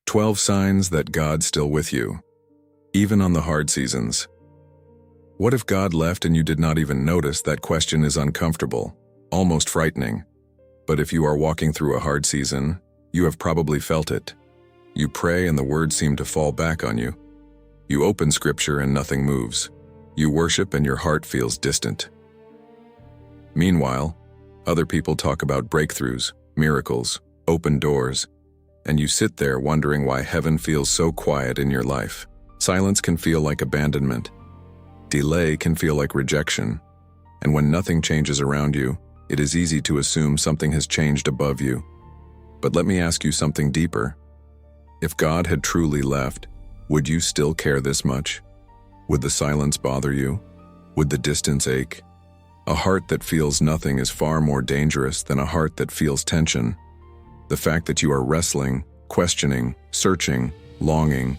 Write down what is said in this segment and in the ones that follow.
12 signs that God's still with you, even on the hard seasons. What if God left and you did not even notice? That question is uncomfortable, almost frightening. But if you are walking through a hard season, you have probably felt it. You pray and the words seem to fall back on you. You open scripture and nothing moves. You worship and your heart feels distant. Meanwhile, other people talk about breakthroughs, miracles, open doors, and you sit there wondering why heaven feels so quiet in your life. Silence can feel like abandonment. Delay can feel like rejection. And when nothing changes around you, it is easy to assume something has changed above you. But let me ask you something deeper. If God had truly left, would you still care this much? Would the silence bother you? Would the distance ache? A heart that feels nothing is far more dangerous than a heart that feels tension. The fact that you are wrestling, questioning, searching, longing,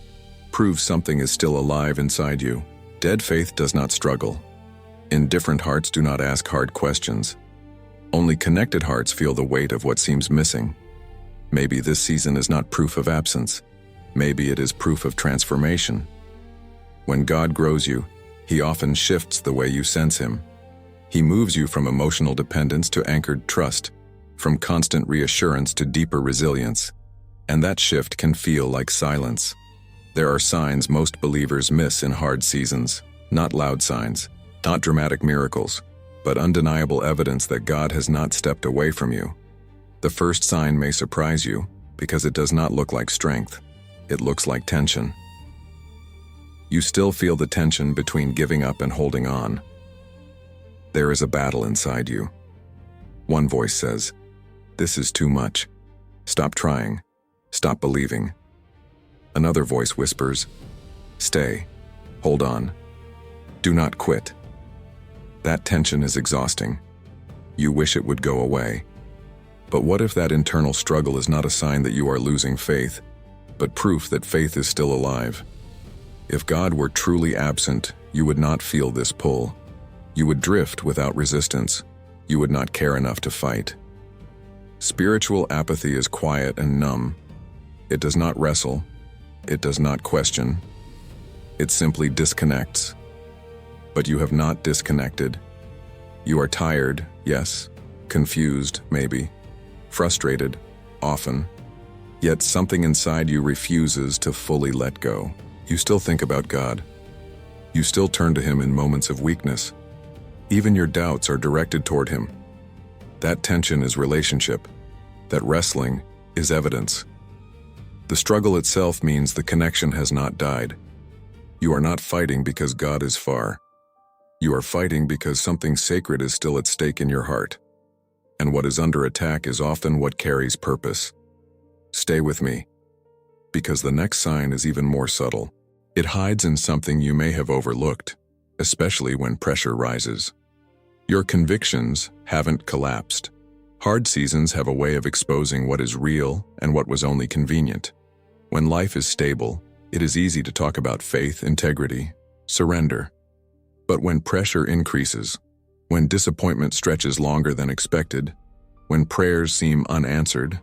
proves something is still alive inside you. Dead faith does not struggle. Indifferent hearts do not ask hard questions. Only connected hearts feel the weight of what seems missing. Maybe this season is not proof of absence. Maybe it is proof of transformation. When God grows you, He often shifts the way you sense Him. He moves you from emotional dependence to anchored trust, from constant reassurance to deeper resilience. And that shift can feel like silence. There are signs most believers miss in hard seasons, not loud signs, not dramatic miracles, but undeniable evidence that God has not stepped away from you. The first sign may surprise you because it does not look like strength. It looks like tension. You still feel the tension between giving up and holding on. There is a battle inside you. One voice says, "This is too much. Stop trying. Stop believing." Another voice whispers, "Stay. Hold on. Do not quit." That tension is exhausting. You wish it would go away. But what if that internal struggle is not a sign that you are losing faith, but proof that faith is still alive? If God were truly absent, you would not feel this pull. You would drift without resistance. You would not care enough to fight. Spiritual apathy is quiet and numb. It does not wrestle. It does not question. It simply disconnects. But you have not disconnected. You are tired, yes. Confused, maybe. Frustrated, often. Yet something inside you refuses to fully let go. You still think about God. You still turn to Him in moments of weakness. Even your doubts are directed toward Him. That tension is relationship. That wrestling is evidence. The struggle itself means the connection has not died. You are not fighting because God is far. You are fighting because something sacred is still at stake in your heart. And what is under attack is often what carries purpose. Stay with me, because the next sign is even more subtle. It hides in something you may have overlooked, especially when pressure rises. Your convictions haven't collapsed. Hard seasons have a way of exposing what is real and what was only convenient. When life is stable, it is easy to talk about faith, integrity, surrender. But when pressure increases, when disappointment stretches longer than expected, when prayers seem unanswered,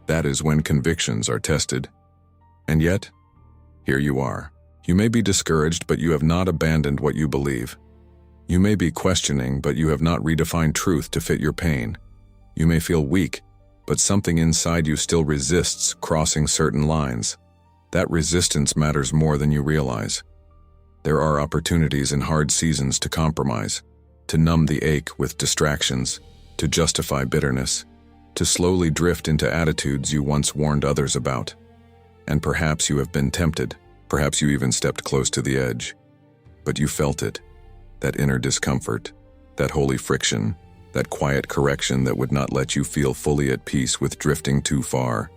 that is when convictions are tested. And yet, here you are. You may be discouraged, but you have not abandoned what you believe. You may be questioning, but you have not redefined truth to fit your pain. You may feel weak, but something inside you still resists crossing certain lines. That resistance matters more than you realize. There are opportunities in hard seasons to compromise, to numb the ache with distractions, to justify bitterness, to slowly drift into attitudes you once warned others about. And perhaps you have been tempted, perhaps you even stepped close to the edge. But you felt it, that inner discomfort, that holy friction, that quiet correction that would not let you feel fully at peace with drifting too far.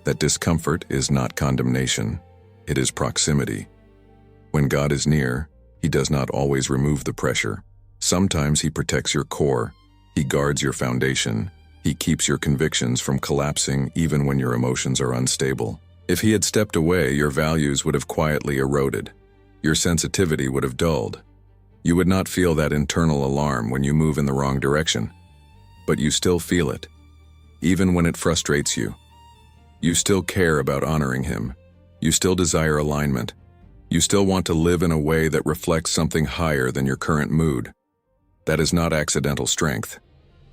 That discomfort is not condemnation, it is proximity. When God is near, He does not always remove the pressure. Sometimes He protects your core, He guards your foundation, He keeps your convictions from collapsing even when your emotions are unstable. If He had stepped away, your values would have quietly eroded. Your sensitivity would have dulled. You would not feel that internal alarm when you move in the wrong direction. But you still feel it, even when it frustrates you. You still care about honoring Him. You still desire alignment. You still want to live in a way that reflects something higher than your current mood. That is not accidental strength.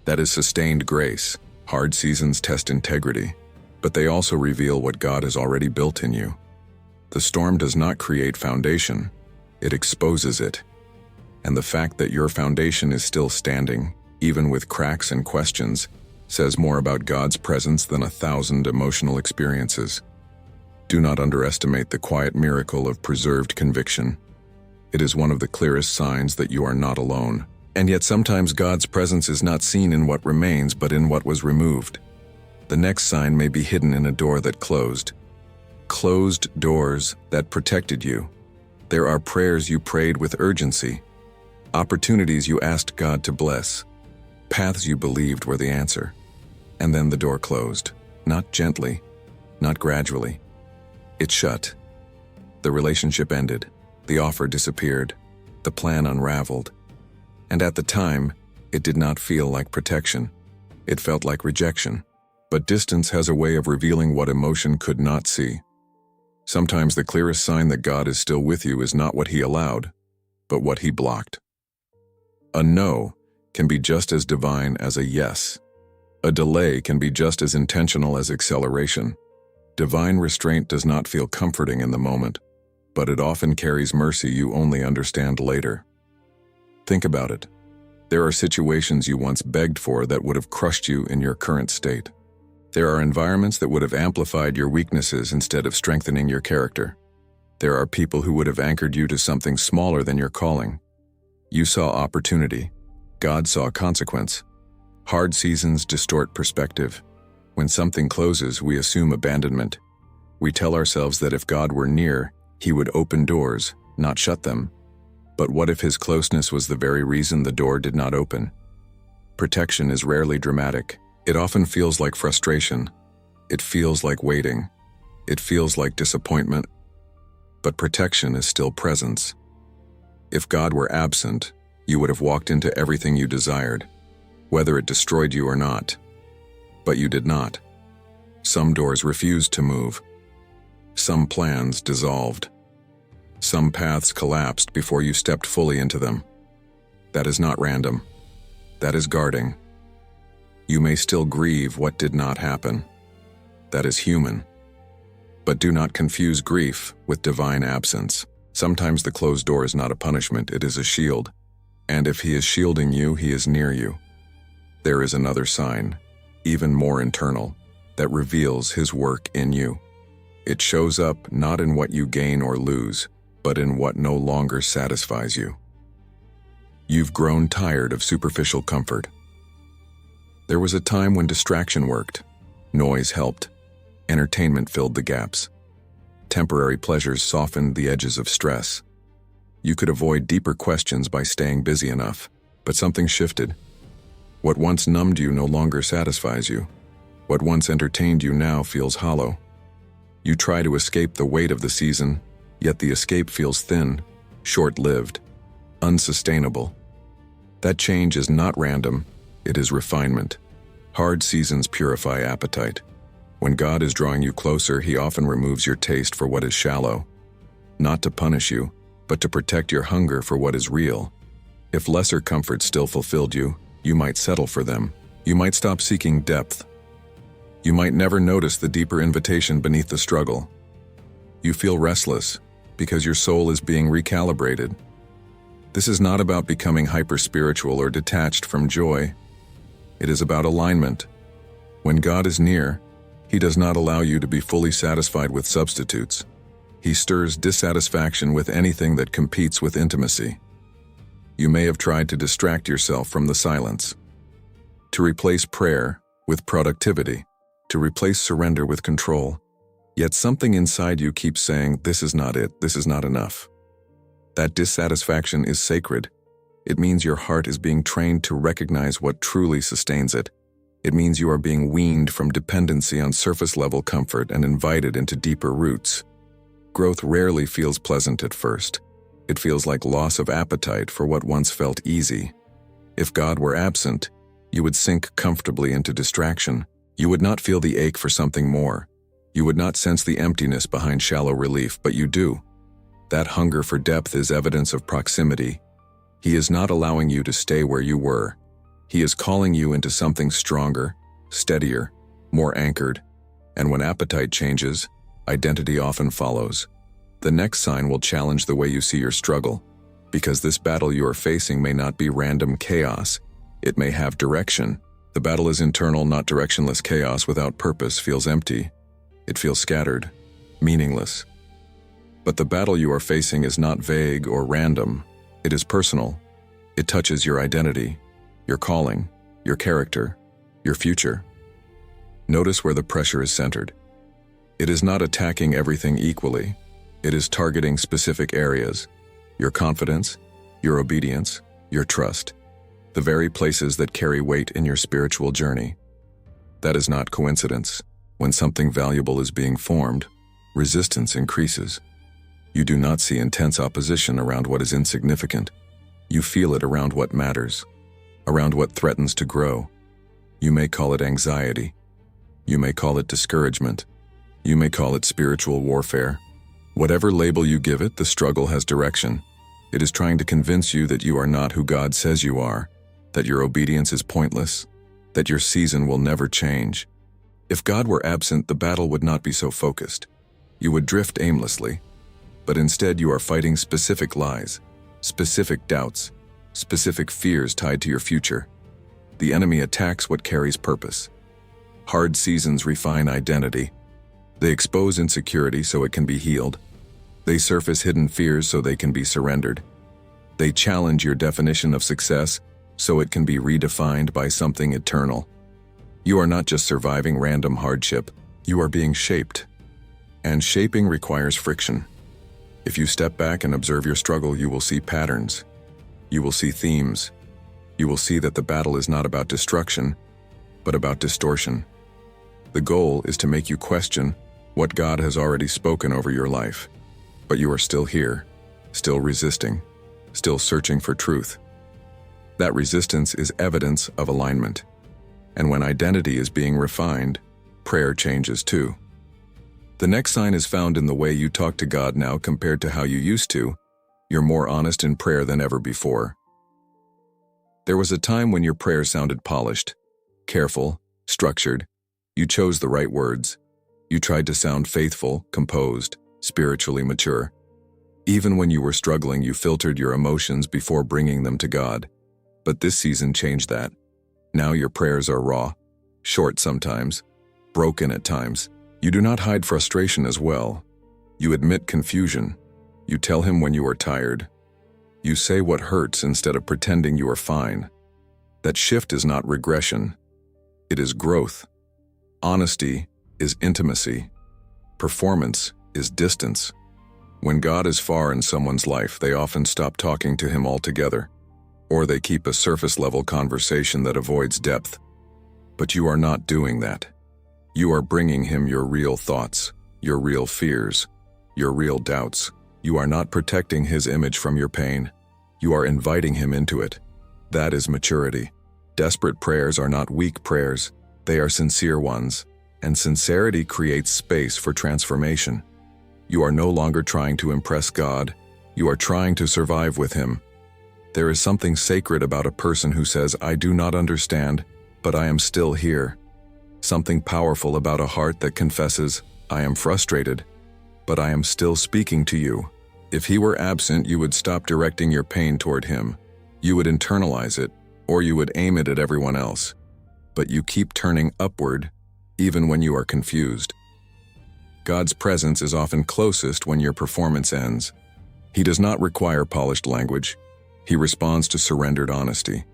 That is sustained grace. Hard seasons test integrity, but they also reveal what God has already built in you. The storm does not create foundation, it exposes it. And the fact that your foundation is still standing, even with cracks and questions, says more about God's presence than 1,000 emotional experiences. Do not underestimate the quiet miracle of preserved conviction. It is one of the clearest signs that you are not alone. And yet sometimes God's presence is not seen in what remains, but in what was removed. The next sign may be hidden in a door that closed. Closed doors that protected you. There are prayers you prayed with urgency, opportunities you asked God to bless, paths you believed were the answer. And then the door closed, not gently, not gradually. It shut. The relationship ended, the offer disappeared, the plan unraveled. And at the time, it did not feel like protection. It felt like rejection. But distance has a way of revealing what emotion could not see. Sometimes the clearest sign that God is still with you is not what He allowed, but what He blocked. A no can be just as divine as a yes. A delay can be just as intentional as acceleration. Divine restraint does not feel comforting in the moment, but it often carries mercy you only understand later. Think about it. There are situations you once begged for that would have crushed you in your current state. There are environments that would have amplified your weaknesses instead of strengthening your character. There are people who would have anchored you to something smaller than your calling. You saw opportunity. God saw consequence. Hard seasons distort perspective. When something closes, we assume abandonment. We tell ourselves that if God were near, He would open doors, not shut them. But what if His closeness was the very reason the door did not open? Protection is rarely dramatic. It often feels like frustration. It feels like waiting. It feels like disappointment. But protection is still presence. If God were absent, you would have walked into everything you desired, whether it destroyed you or not. But you did not. Some doors refused to move. Some plans dissolved. Some paths collapsed before you stepped fully into them. That is not random. That is guarding. You may still grieve what did not happen. That is human. But do not confuse grief with divine absence. Sometimes the closed door is not a punishment, it is a shield. And if He is shielding you, He is near you. There is another sign, even more internal, that reveals His work in you. It shows up not in what you gain or lose, but in what no longer satisfies you. You've grown tired of superficial comfort. There was a time when distraction worked, noise helped, entertainment filled the gaps. Temporary pleasures softened the edges of stress. You could avoid deeper questions by staying busy enough, but something shifted. What once numbed you no longer satisfies you. What once entertained you now feels hollow. You try to escape the weight of the season, yet the escape feels thin, short-lived, unsustainable. That change is not random, it is refinement. Hard seasons purify appetite. When God is drawing you closer, He often removes your taste for what is shallow. Not to punish you, but to protect your hunger for what is real. If lesser comforts still fulfilled you, you might settle for them. You might stop seeking depth. You might never notice the deeper invitation beneath the struggle. You feel restless because your soul is being recalibrated. This is not about becoming hyper-spiritual or detached from joy. It is about alignment. When God is near, He does not allow you to be fully satisfied with substitutes. He stirs dissatisfaction with anything that competes with intimacy. You may have tried to distract yourself from the silence, to replace prayer with productivity, to replace surrender with control. Yet something inside you keeps saying, this is not it, this is not enough. That dissatisfaction is sacred. It means your heart is being trained to recognize what truly sustains it. It means you are being weaned from dependency on surface-level comfort and invited into deeper roots. Growth rarely feels pleasant at first. It feels like loss of appetite for what once felt easy. If God were absent, you would sink comfortably into distraction. You would not feel the ache for something more. You would not sense the emptiness behind shallow relief, but you do. That hunger for depth is evidence of proximity. He is not allowing you to stay where you were. He is calling you into something stronger, steadier, more anchored. And when appetite changes, identity often follows. The next sign will challenge the way you see your struggle, because this battle you are facing may not be random chaos. It may have direction. The battle is internal, not directionless. Chaos without purpose feels empty. It feels scattered, meaningless. But the battle you are facing is not vague or random. It is personal. It touches your identity, your calling, your character, your future. Notice where the pressure is centered. It is not attacking everything equally. It is targeting specific areas: your confidence, your obedience, your trust, the very places that carry weight in your spiritual journey. That is not coincidence. When something valuable is being formed, resistance increases. You do not see intense opposition around what is insignificant. You feel it around what matters, around what threatens to grow. You may call it anxiety. You may call it discouragement. You may call it spiritual warfare. Whatever label you give it, the struggle has direction. It is trying to convince you that you are not who God says you are, that your obedience is pointless, that your season will never change. If God were absent, the battle would not be so focused. You would drift aimlessly. But instead you are fighting specific lies, specific doubts, specific fears tied to your future. The enemy attacks what carries purpose. Hard seasons refine identity. They expose insecurity so it can be healed. They surface hidden fears so they can be surrendered. They challenge your definition of success so it can be redefined by something eternal. You are not just surviving random hardship, you are being shaped. And shaping requires friction. If you step back and observe your struggle, you will see patterns. You will see themes. You will see that the battle is not about destruction, but about distortion. The goal is to make you question what God has already spoken over your life. But you are still here, still resisting, still searching for truth. That resistance is evidence of alignment. And when identity is being refined, prayer changes too. The next sign is found in the way you talk to God now compared to how you used to. You're more honest in prayer than ever before. There was a time when your prayer sounded polished, careful, structured. You chose the right words. You tried to sound faithful, composed, spiritually mature. Even when you were struggling, you filtered your emotions before bringing them to God. But this season changed that. Now your prayers are raw, short sometimes, broken at times. You do not hide frustration as well. You admit confusion. You tell Him when you are tired. You say what hurts instead of pretending you are fine. That shift is not regression. It is growth. Honesty is intimacy. Performance is distance. When God is far in someone's life, they often stop talking to Him altogether, or they keep a surface-level conversation that avoids depth. But you are not doing that. You are bringing Him your real thoughts, your real fears, your real doubts. You are not protecting His image from your pain. You are inviting Him into it. That is maturity. Desperate prayers are not weak prayers. They are sincere ones, and sincerity creates space for transformation. You are no longer trying to impress God. You are trying to survive with Him. There is something sacred about a person who says, "I do not understand, but I am still here." Something powerful about a heart that confesses, "I am frustrated, but I am still speaking to you." If He were absent, you would stop directing your pain toward Him. You would internalize it, or you would aim it at everyone else. But you keep turning upward, even when you are confused. God's presence is often closest when your performance ends. He does not require polished language. He responds to surrendered honesty.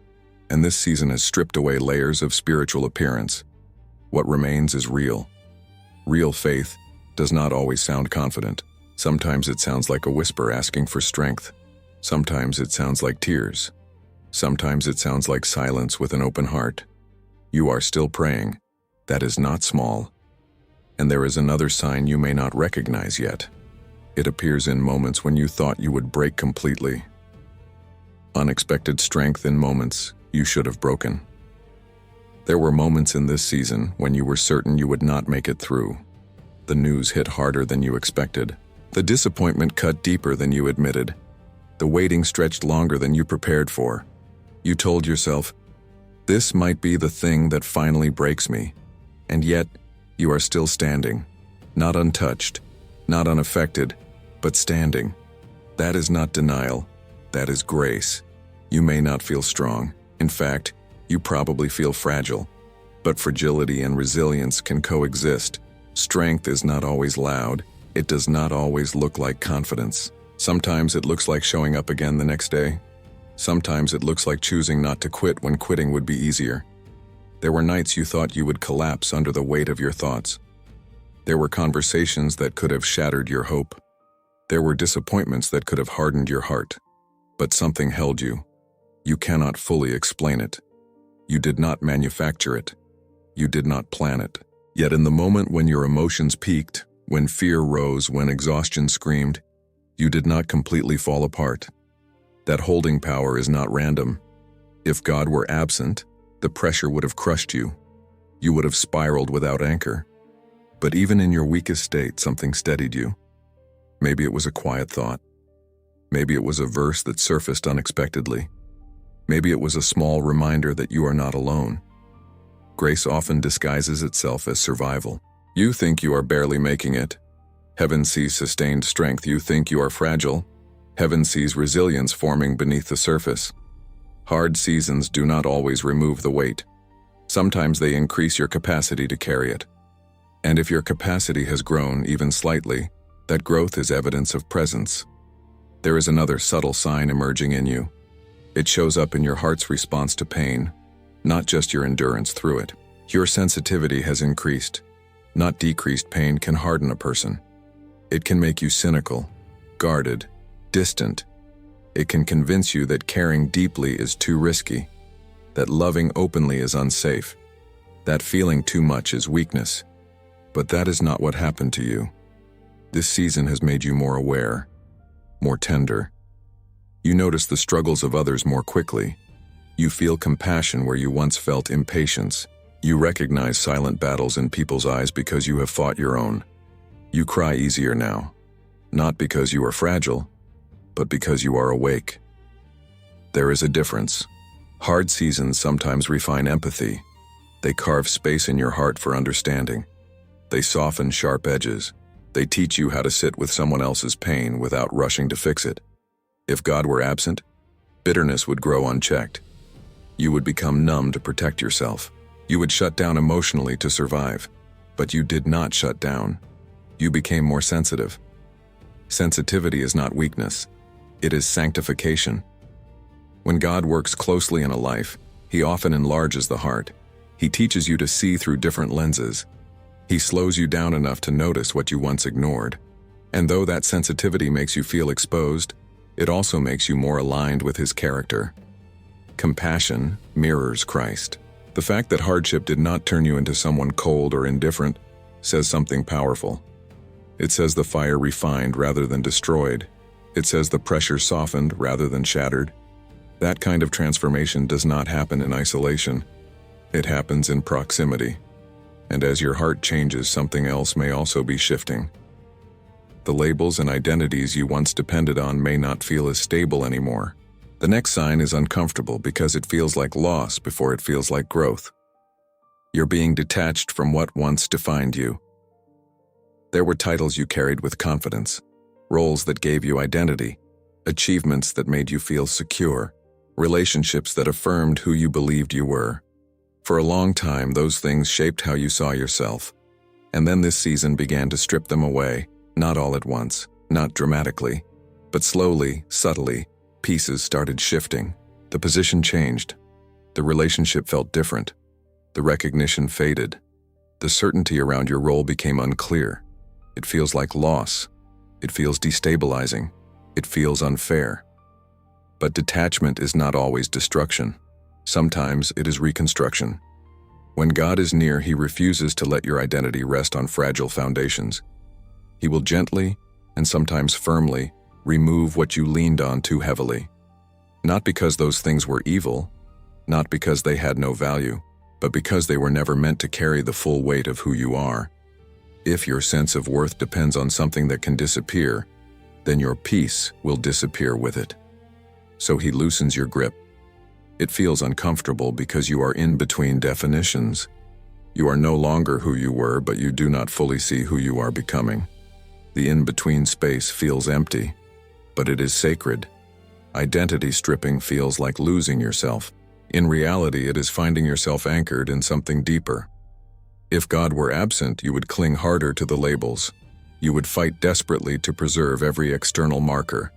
And this season has stripped away layers of spiritual appearance. What remains is real. Real faith does not always sound confident. Sometimes it sounds like a whisper asking for strength. Sometimes it sounds like tears. Sometimes it sounds like silence with an open heart. You are still praying. That is not small. And there is another sign you may not recognize yet. It appears in moments when you thought you would break completely. Unexpected strength in moments you should have broken. There were moments in this season when you were certain you would not make it through. The news hit harder than you expected. The disappointment cut deeper than you admitted. The waiting stretched longer than you prepared for. You told yourself, "This might be the thing that finally breaks me." And yet, you are still standing. Not untouched, not unaffected, but standing. That is not denial. That is grace. You may not feel strong. In fact, you probably feel fragile. But fragility and resilience can coexist. Strength is not always loud. It does not always look like confidence. Sometimes it looks like showing up again the next day. Sometimes it looks like choosing not to quit when quitting would be easier. There were nights you thought you would collapse under the weight of your thoughts. There were conversations that could have shattered your hope. There were disappointments that could have hardened your heart. But something held you. You cannot fully explain it. You did not manufacture it. You did not plan it. Yet in the moment when your emotions peaked, when fear rose, when exhaustion screamed, you did not completely fall apart. That holding power is not random. If God were absent, the pressure would have crushed you. You would have spiraled without anchor. But even in your weakest state, something steadied you. Maybe it was a quiet thought. Maybe it was a verse that surfaced unexpectedly. Maybe it was a small reminder that you are not alone. Grace often disguises itself as survival. You think you are barely making it. Heaven sees sustained strength. You think you are fragile. Heaven sees resilience forming beneath the surface. Hard seasons do not always remove the weight. Sometimes they increase your capacity to carry it. And if your capacity has grown even slightly, that growth is evidence of presence. There is another subtle sign emerging in you. It shows up in your heart's response to pain, not just your endurance through it. Your sensitivity has increased. Not decreased. Pain can harden a person. It can make you cynical, guarded, distant. It can convince you that caring deeply is too risky, that loving openly is unsafe, that feeling too much is weakness. But that is not what happened to you. This season has made you more aware, more tender. You notice the struggles of others more quickly. You feel compassion where you once felt impatience. You recognize silent battles in people's eyes because you have fought your own. You cry easier now, not because you are fragile, but because you are awake. There is a difference. Hard seasons sometimes refine empathy. They carve space in your heart for understanding. They soften sharp edges. They teach you how to sit with someone else's pain without rushing to fix it. If God were absent, bitterness would grow unchecked. You would become numb to protect yourself. You would shut down emotionally to survive. But you did not shut down. You became more sensitive. Sensitivity is not weakness. It is sanctification. When God works closely in a life, He often enlarges the heart. He teaches you to see through different lenses. He slows you down enough to notice what you once ignored. And though that sensitivity makes you feel exposed, it also makes you more aligned with His character. Compassion mirrors Christ. The fact that hardship did not turn you into someone cold or indifferent says something powerful. It says the fire refined rather than destroyed. It says the pressure softened rather than shattered. That kind of transformation does not happen in isolation. It happens in proximity. And as your heart changes, something else may also be shifting. The labels and identities you once depended on may not feel as stable anymore. The next sign is uncomfortable because it feels like loss before it feels like growth. You're being detached from what once defined you. There were titles you carried with confidence, roles that gave you identity, achievements that made you feel secure, relationships that affirmed who you believed you were. For a long time, those things shaped how you saw yourself. And then this season began to strip them away, not all at once, not dramatically, but slowly, subtly. Pieces started shifting. The position changed. The relationship felt different. The recognition faded. The certainty around your role became unclear. It feels like loss. It feels destabilizing. It feels unfair. But detachment is not always destruction. Sometimes it is reconstruction. When God is near, He refuses to let your identity rest on fragile foundations. He will gently, and sometimes firmly, remove what you leaned on too heavily. Not because those things were evil, not because they had no value, but because they were never meant to carry the full weight of who you are. If your sense of worth depends on something that can disappear, then your peace will disappear with it. So he loosens your grip. It feels uncomfortable because you are in between definitions. You are no longer who you were, but you do not fully see who you are becoming. The in-between space feels empty, but it is sacred. Identity stripping feels like losing yourself. In reality, it is finding yourself anchored in something deeper. If God were absent, you would cling harder to the labels. You would fight desperately to preserve every external marker.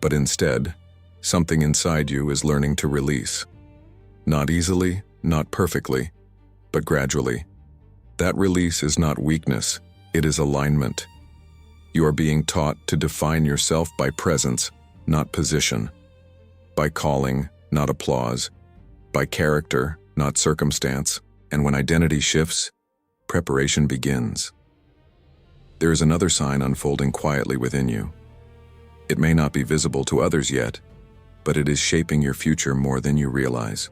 But instead, something inside you is learning to release. Not easily, not perfectly, but gradually. That release is not weakness, it is alignment. You are being taught to define yourself by presence, not position. By calling, not applause. By character, not circumstance. And when identity shifts, preparation begins. There is another sign unfolding quietly within you. It may not be visible to others yet, but it is shaping your future more than you realize.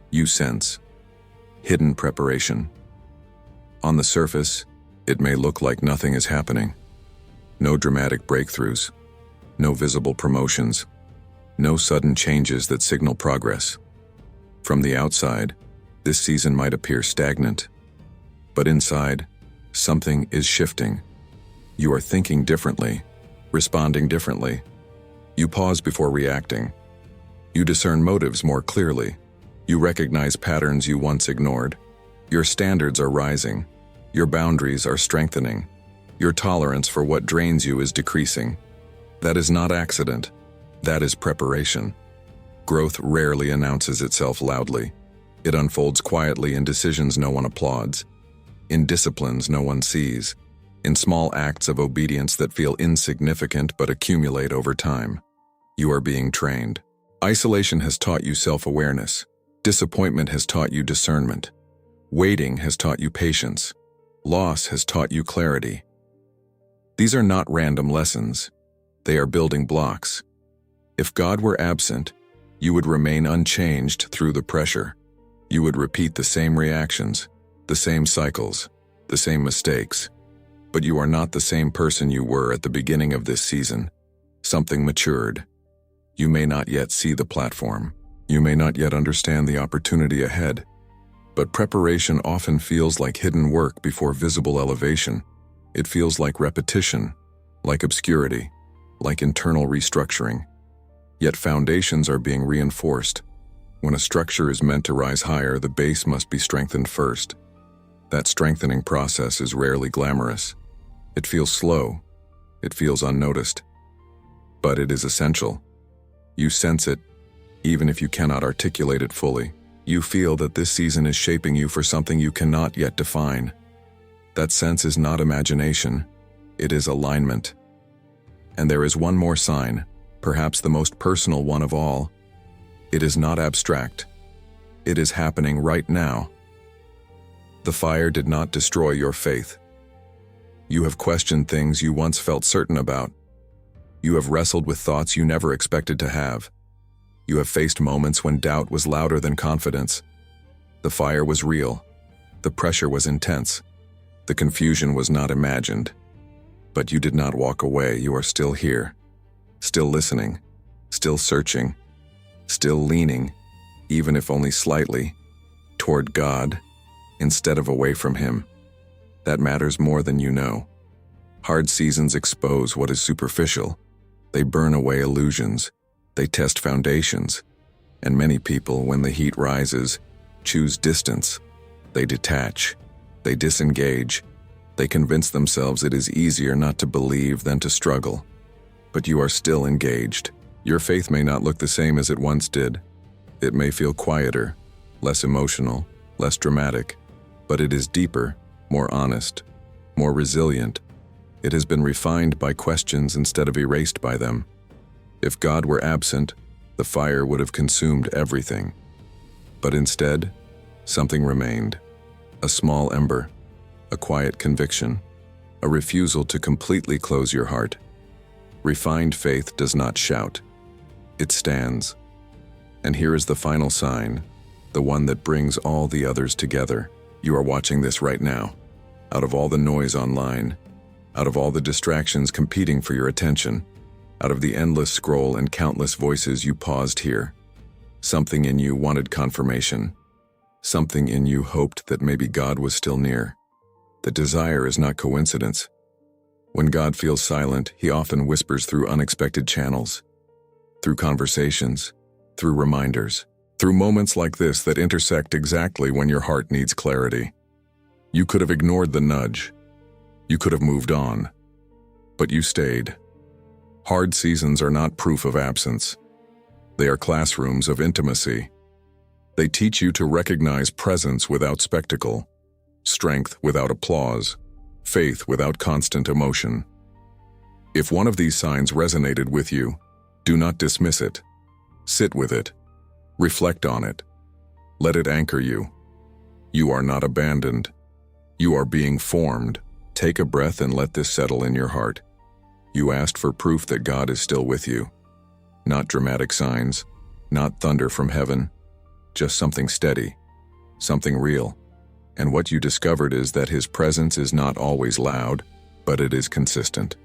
You sense hidden preparation. On the surface, it may look like nothing is happening. No dramatic breakthroughs, no visible promotions, no sudden changes that signal progress. From the outside, this season might appear stagnant, but inside, something is shifting. You are thinking differently, responding differently. You pause before reacting. You discern motives more clearly. You recognize patterns you once ignored. Your standards are rising. Your boundaries are strengthening. Your tolerance for what drains you is decreasing. That is not accident. That is preparation. Growth rarely announces itself loudly. It unfolds quietly in decisions no one applauds, in disciplines no one sees, in small acts of obedience that feel insignificant but accumulate over time. You are being trained. Isolation has taught you self-awareness. Disappointment has taught you discernment. Waiting has taught you patience. Loss has taught you clarity. These are not random lessons. They are building blocks. If God were absent, you would remain unchanged through the pressure. You would repeat the same reactions, the same cycles, the same mistakes. But you are not the same person you were at the beginning of this season. Something matured. You may not yet see the platform. You may not yet understand the opportunity ahead. But preparation often feels like hidden work before visible elevation. It feels like repetition, like obscurity, like internal restructuring. Yet foundations are being reinforced. When a structure is meant to rise higher, the base must be strengthened first. That strengthening process is rarely glamorous. It feels slow. It feels unnoticed. But it is essential. You sense it, even if you cannot articulate it fully. You feel that this season is shaping you for something you cannot yet define. That sense is not imagination. It is alignment. And there is one more sign, perhaps the most personal one of all. It is not abstract. It is happening right now. The fire did not destroy your faith. You have questioned things you once felt certain about. You have wrestled with thoughts you never expected to have. You have faced moments when doubt was louder than confidence. The fire was real. The pressure was intense. The confusion was not imagined. But you did not walk away. You are still here. Still listening. Still searching. Still leaning, even if only slightly, toward God instead of away from Him. That matters more than you know. Hard seasons expose what is superficial. They burn away illusions. They test foundations. And many people, when the heat rises, choose distance. They detach. They disengage. They convince themselves it is easier not to believe than to struggle. But you are still engaged. Your faith may not look the same as it once did. It may feel quieter, less emotional, less dramatic, but it is deeper, more honest, more resilient. It has been refined by questions instead of erased by them. If God were absent, the fire would have consumed everything. But instead, something remained. A small ember, a quiet conviction, a refusal to completely close your heart. Refined faith does not shout. It stands. And here is the final sign, the one that brings all the others together. You are watching this right now. out of all the noise online, out of all the distractions competing for your attention, out of the endless scroll and countless voices, you paused here. Something in you wanted confirmation. Something in you hoped that maybe God was still near. The desire is not coincidence. When God feels silent, he often whispers through unexpected channels, through conversations, through reminders, through moments like this that intersect exactly when your heart needs clarity. You could have ignored the nudge. You could have moved on. But you stayed. Hard seasons are not proof of absence. They are classrooms of intimacy. They teach you to recognize presence without spectacle, strength without applause, faith without constant emotion. If one of these signs resonated with you, do not dismiss it. Sit with it. Reflect on it. Let it anchor you. You are not abandoned. You are being formed. Take a breath and let this settle in your heart. You asked for proof that God is still with you. Not dramatic signs, not thunder from heaven, just something steady, something real. And what you discovered is that his presence is not always loud, but it is consistent.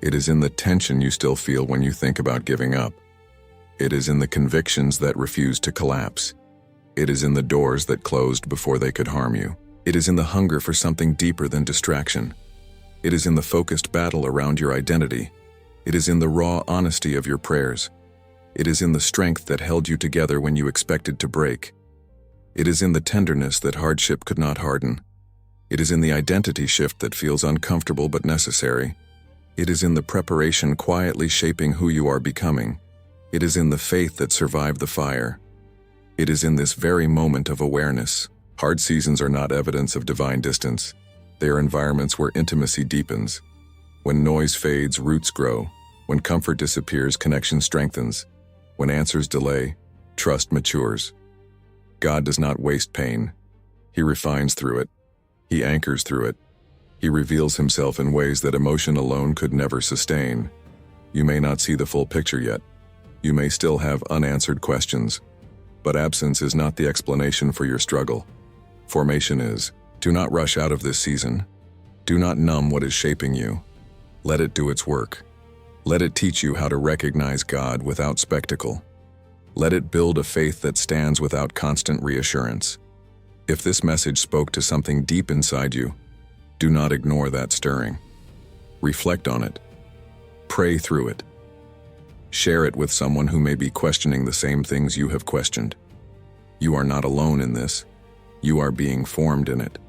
It is in the tension you still feel when you think about giving up. It is in the convictions that refuse to collapse. It is in the doors that closed before they could harm you. It is in the hunger for something deeper than distraction. It is in the focused battle around your identity. It is in the raw honesty of your prayers. It is in the strength that held you together when you expected to break. It is in the tenderness that hardship could not harden. It is in the identity shift that feels uncomfortable but necessary. It is in the preparation quietly shaping who you are becoming. It is in the faith that survived the fire. It is in this very moment of awareness. Hard seasons are not evidence of divine distance. They are environments where intimacy deepens. When noise fades, roots grow. When comfort disappears, connection strengthens. When answers delay, trust matures. God does not waste pain. He refines through it. He anchors through it. He reveals himself in ways that emotion alone could never sustain. You may not see the full picture yet. You may still have unanswered questions. But absence is not the explanation for your struggle. Formation is. Do not rush out of this season. Do not numb what is shaping you. Let it do its work. Let it teach you how to recognize God without spectacle. Let it build a faith that stands without constant reassurance. If this message spoke to something deep inside you, do not ignore that stirring. Reflect on it. Pray through it. Share it with someone who may be questioning the same things you have questioned. You are not alone in this. You are being formed in it.